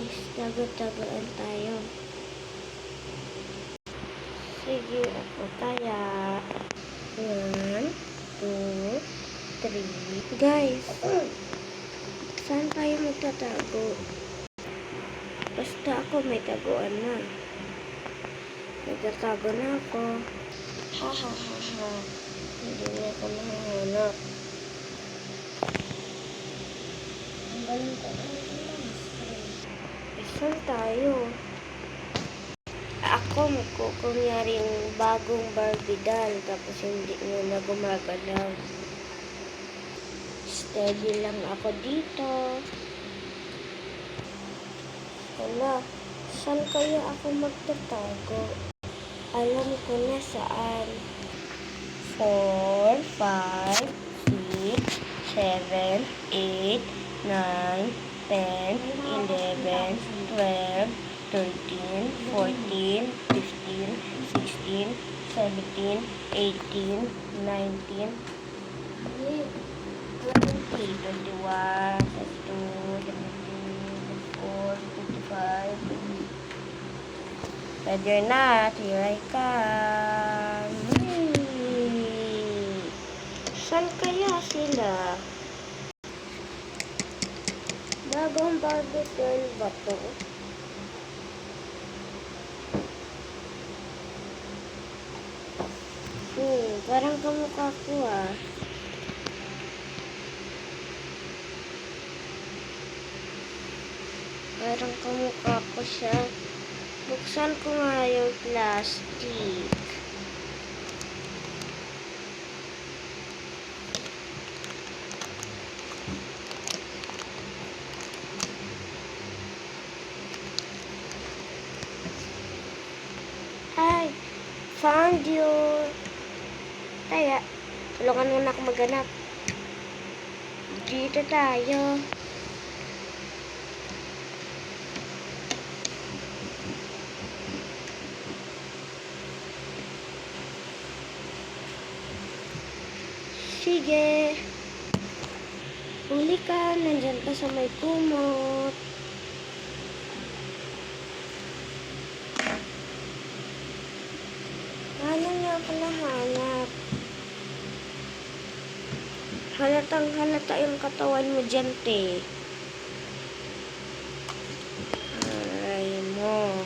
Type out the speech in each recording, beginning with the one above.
guys. Tago-tagoan tayo. Sige, ako kaya. 1, 2, 3. Guys, saan tayo magtatago? Basta ako may taguan na. Nagtatago na ako. Ha ha ha ha. Hindi na ako mahanap. Ang galing ko. Saan tayo? Ako magkukunyaring bagong Barbie doll tapos hindi nyo na gumagalaw. Steady lang ako dito. Hala, saan kaya ako magtatago? Alam ko na saan. 4, 5, 6, 7, 8, 9, 10, 11, 12, 13, 14, 15, 16, 17, 18, 19, 20, 21, 22, 23, 24, 25. Pwede na, here I come. Saan kaya sila? Bagong Barbie girl ba to? Parang kamukha ko ah. Parang kamukha ko siya. Buksan ko nga yung plastic. Hi! Found you! Kaya, tulungan muna ako maghanap. Dito tayo. Sige. Huli ka. Nandyan ka sa may kumot. Ano niya ako nahanap? Halatang halata yung katawan mo dyan, te. Aray mo.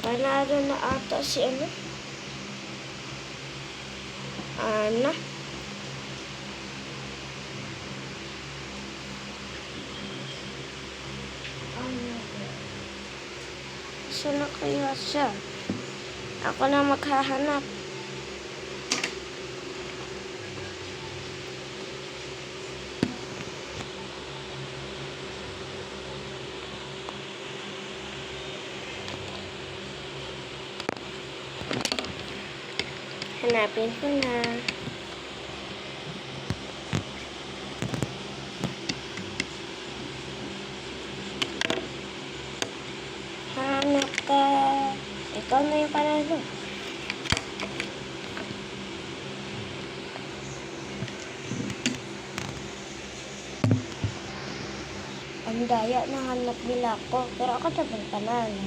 Panalo na ata si ano? Ana. Saan na kaya siya? Ako na maghahanap. Hanapin ko na. Hanap ka. Ikaw na yung panalo. Ang daya na hanap nila ako. Pero ako dapat panalo.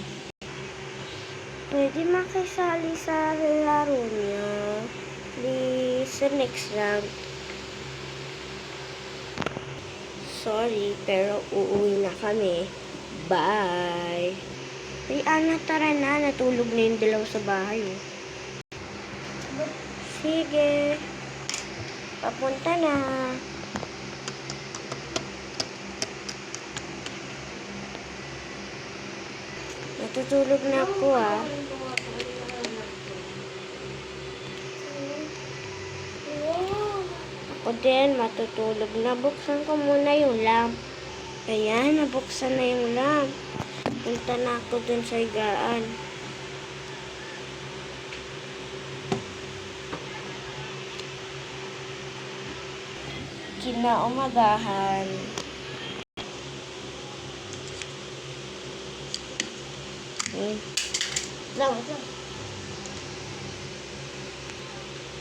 Pwede makisali sa laro niya. Please, sa next round. Sorry, pero uuwi na kami. Bye! Ana, tara na. Natulog na yung dalaw sa bahay. Oh. Sige. Papunta na. Natutulog na ako ah. Ako din, matutulog na. Buksan ko muna yung lamp. Ayan, nabuksan na yung lamp. Punta na ako dun sa higaan. Kinaumagahan. Lang.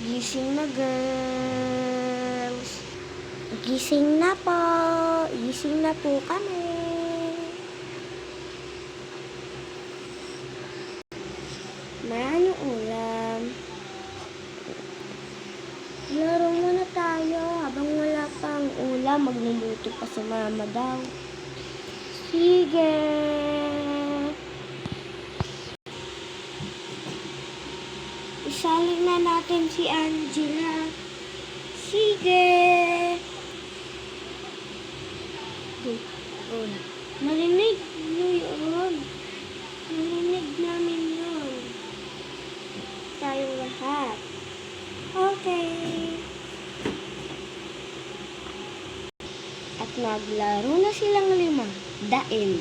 Gising na, girls. Gising na po. Gising na po kami. Laro muna tayo habang wala pang ulam. Magluluto pa si mama daw. Sige. Isalin na natin si Angela. Sige. Narinig nyo yun. Narinig namin yun. Tayong lahat. Okay. At naglaro na silang 5. The end.